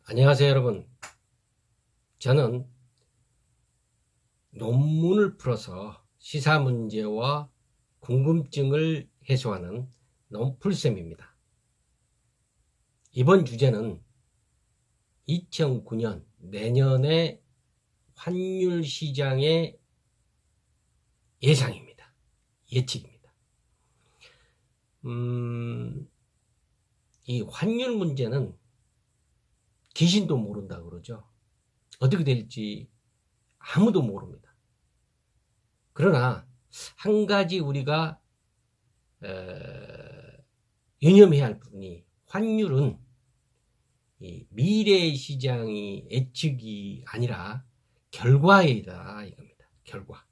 안녕하세요, 여러분. 저는 논문을 풀어서 시사 문제와 궁금증을 해소하는 논풀쌤입니다. 이번 주제는 2009년 내년의 환율 시장의 예상입니다. 예측입니다. 이 환율 문제는 귀신도 모른다 그러죠. 어떻게 될지 아무도 모릅니다. 그러나 한 가지 우리가 유념해야 할 부분이, 환율은 이 미래 시장이 예측이 아니라 결과이다 이겁니다. 결과.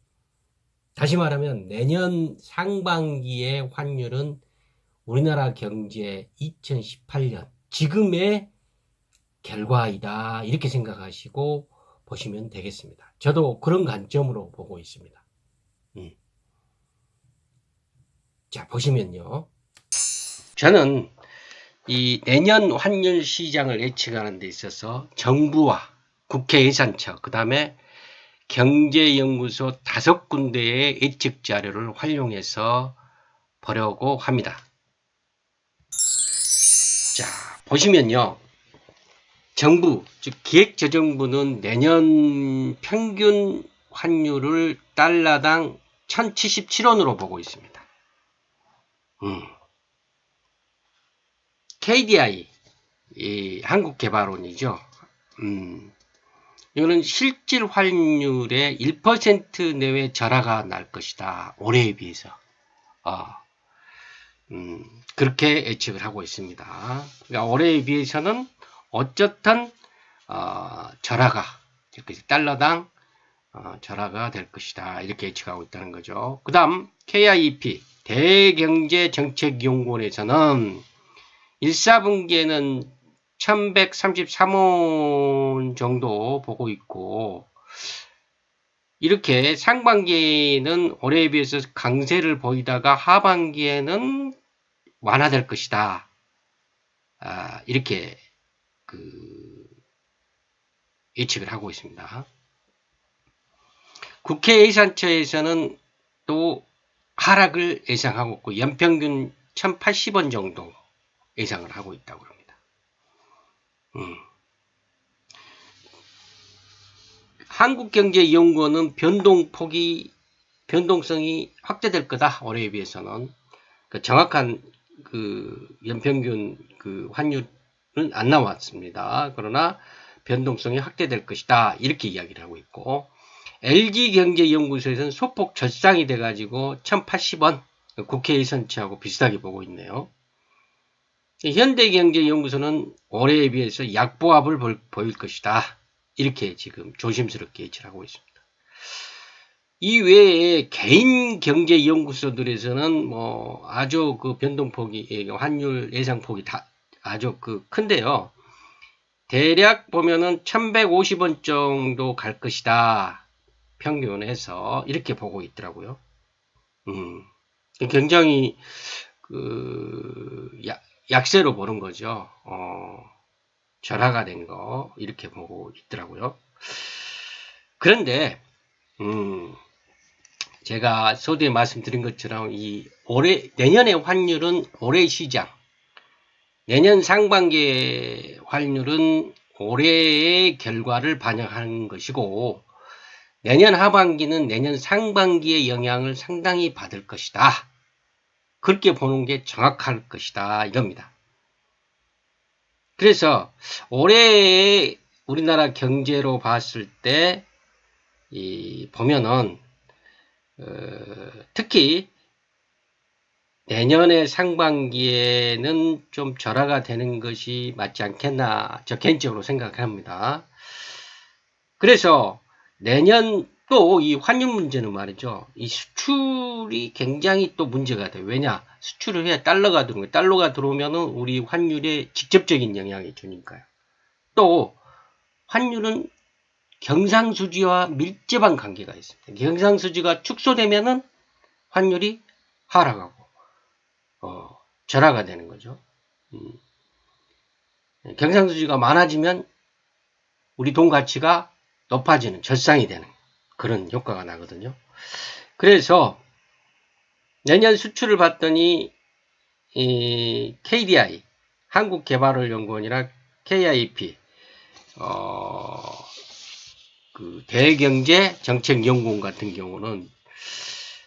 다시 말하면 내년 상반기의 환율은 우리나라 경제 2018년 지금의 결과이다, 이렇게 생각하시고 보시면 되겠습니다. 저도 그런 관점으로 보고 있습니다. 자, 보시면요, 저는 이 내년 환율 시장을 예측하는 데 있어서 정부와 국회 예산처, 그 다음에 경제연구소 5군데의 예측 자료를 활용해서 보려고 합니다. 자, 보시면요, 정부, 즉 기획재정부는 내년 평균 환율을 달러당 1077원으로 보고 있습니다. KDI, 이 한국개발원이죠. 이거는 실질 환율의 1% 내외 절하가 날 것이다, 올해에 비해서. 그렇게 예측을 하고 있습니다. 그러니까 올해에 비해서는 어쨌든 절하가, 달러당 절하가 될 것이다, 이렇게 예측하고 있다는 거죠. 그 다음 KIEP 대경제정책연구원에서는 1사분기에는 1133원 정도 보고 있고, 이렇게 상반기에는 올해에 비해서 강세를 보이다가 하반기에는 완화될 것이다, 이렇게 예측을 하고 있습니다. 국회 예산처에서는 또 하락을 예상하고 있고, 연평균 1080원 정도 예상을 하고 있다고 합니다. 한국경제연구원은 변동성이 확대될 거다, 올해에 비해서는. 정확한 연평균 환율은 안 나왔습니다. 그러나 변동성이 확대될 것이다, 이렇게 이야기를 하고 있고, LG경제연구소에서는 소폭 절상이 돼가지고 1080원, 국회 예산치하고 비슷하게 보고 있네요. 현대경제연구소는 올해에 비해서 약보합을 보일 것이다, 이렇게 지금 조심스럽게 예측을 하고 있습니다. 이 외에 개인 경제연구소들에서는 아주 변동폭이, 환율 예상폭이 다 아주 큰데요. 대략 보면은 1150원 정도 갈 것이다, 평균해서, 이렇게 보고 있더라고요. 굉장히 약세로 보는 거죠. 절하가 된 거, 이렇게 보고 있더라고요. 그런데 제가 서두에 말씀드린 것처럼 내년의 환율은 올해 시장, 내년 상반기의 환율은 올해의 결과를 반영하는 것이고, 내년 하반기는 내년 상반기의 영향을 상당히 받을 것이다, 그렇게 보는 게 정확할 것이다, 이겁니다. 그래서 올해의 우리나라 경제로 봤을 때 보면은 특히 내년의 상반기에는 좀 절하가 되는 것이 맞지 않겠나, 저 개인적으로 생각합니다. 그래서 내년 또 이 환율 문제는 말이죠, 이 수출이 굉장히 또 문제가 돼요. 왜냐, 수출을 해야 달러가 들어오고, 달러가 들어오면은 우리 환율에 직접적인 영향을 주니까요. 또 환율은 경상수지와 밀접한 관계가 있습니다. 경상수지가 축소되면은 환율이 하락하고 절하가 되는 거죠. 경상수지가 많아지면 우리 돈 가치가 높아지는, 절상이 되는 그런 효과가 나거든요. 그래서 내년 수출을 봤더니 이 KDI, 한국개발연구원이나 KIP, 그 대경제정책연구원 같은 경우는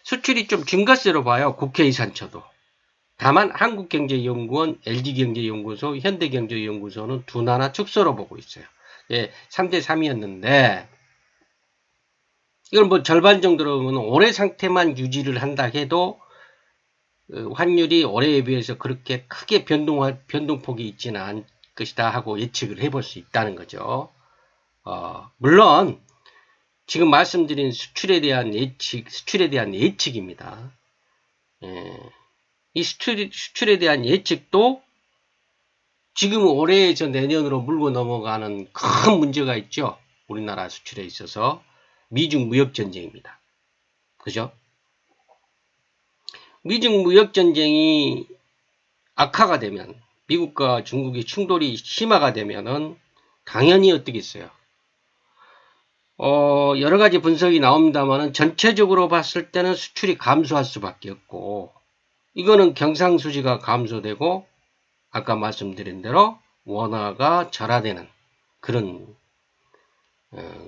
수출이 좀 증가세로 봐요. 국회 예산처도. 다만 한국경제연구원, LG경제연구소, 현대경제연구소는 둔화나 축소로 보고 있어요. 예, 3대 3이었는데 이걸 뭐 절반 정도로는 올해 상태만 유지를 한다 해도 환율이 올해에 비해서 그렇게 크게 변동폭이 있지는 않을 것이다 하고 예측을 해볼 수 있다는 거죠. 물론 지금 말씀드린 수출에 대한 예측입니다. 예, 이 수출에 대한 예측도 지금 올해에서 내년으로 물고 넘어가는 큰 문제가 있죠. 우리나라 수출에 있어서 미중 무역 전쟁입니다. 그죠? 미중 무역 전쟁이 악화가 되면, 미국과 중국의 충돌이 심화가 되면은 당연히 어떻겠어요? 여러 가지 분석이 나옵니다만은 전체적으로 봤을 때는 수출이 감소할 수밖에 없고, 이거는 경상수지가 감소되고 아까 말씀드린 대로 원화가 절하되는 그런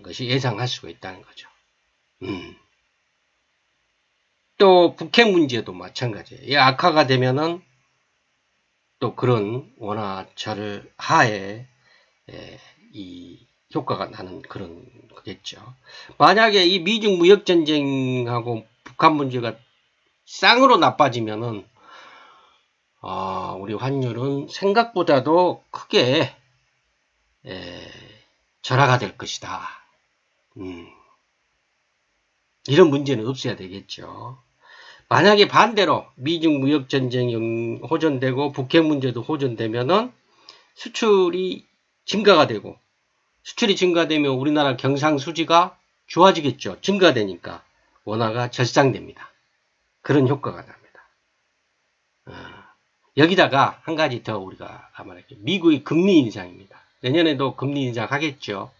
것이 예상할 수가 있다는 거죠. 또 북핵 문제도 마찬가지예요. 악화가 되면은 또 그런 원화 절 하에 이 효과가 나는 그런 거겠죠. 만약에 이 미중 무역 전쟁하고 북한 문제가 쌍으로 나빠지면은 우리 환율은 생각보다도 크게 절하가 될 것이다. 이런 문제는 없어야 되겠죠. 만약에 반대로 미중 무역 전쟁이 호전되고 북핵 문제도 호전되면은 수출이 증가가 되고, 수출이 증가되면 우리나라 경상수지가 좋아지겠죠. 증가되니까 원화가 절상됩니다. 그런 효과가 납니다. 여기다가 한 가지 더 우리가 말할게요. 미국의 금리 인상입니다. 내년에도 금리 인상하겠죠.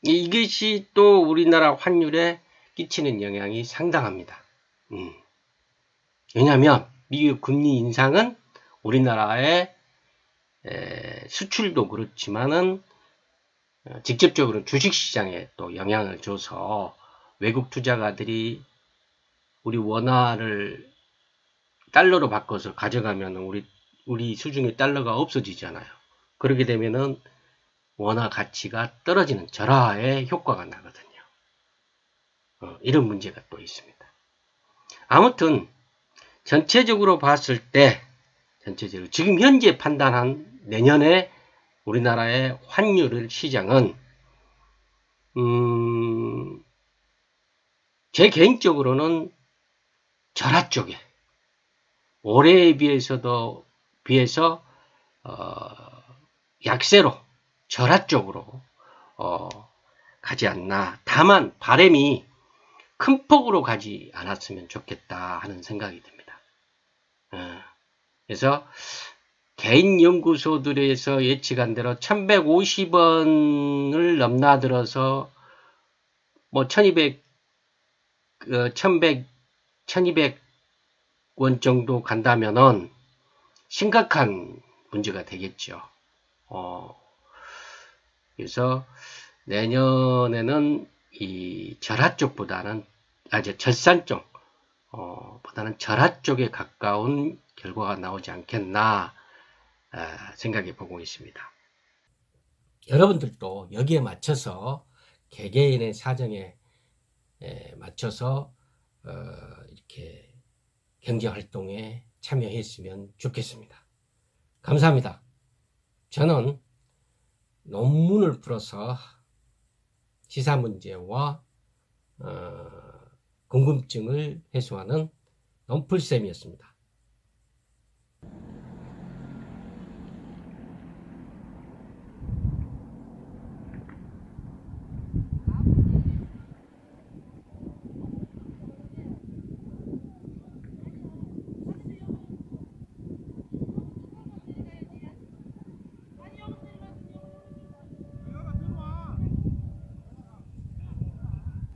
이것이 또 우리나라 환율에 끼치는 영향이 상당합니다. 왜냐하면 미국 금리 인상은 우리나라의 수출도 그렇지만은 직접적으로 주식시장에 또 영향을 줘서 외국 투자가들이 우리 원화를 달러로 바꿔서 가져가면 우리 수중에 달러가 없어지잖아요. 그렇게 되면은 원화 가치가 떨어지는 절하의 효과가 나거든요. 이런 문제가 또 있습니다. 아무튼 전체적으로 봤을 때 지금 현재 판단한 내년에 우리나라의 환율 시장은 제 개인적으로는 절하 쪽에 올해에 비해서 약세로 절하 쪽으로 가지 않나. 다만 바람이 큰 폭으로 가지 않았으면 좋겠다 하는 생각이 듭니다. 그래서 개인 연구소들에서 예측한 대로 1150원을 넘나들어서 뭐 1200원 정도 간다면은 심각한 문제가 되겠죠. 그래서 내년에는 이 절하 쪽보다는 절산 쪽 보다는 절하 쪽에 가까운 결과가 나오지 않겠나 생각해 보고 있습니다. 여러분들도 여기에 맞춰서 개개인의 사정에 맞춰서 이렇게 경제활동에 참여했으면 좋겠습니다. 감사합니다. 저는 논문을 풀어서 시사문제와 궁금증을 해소하는 논풀쌤이었습니다.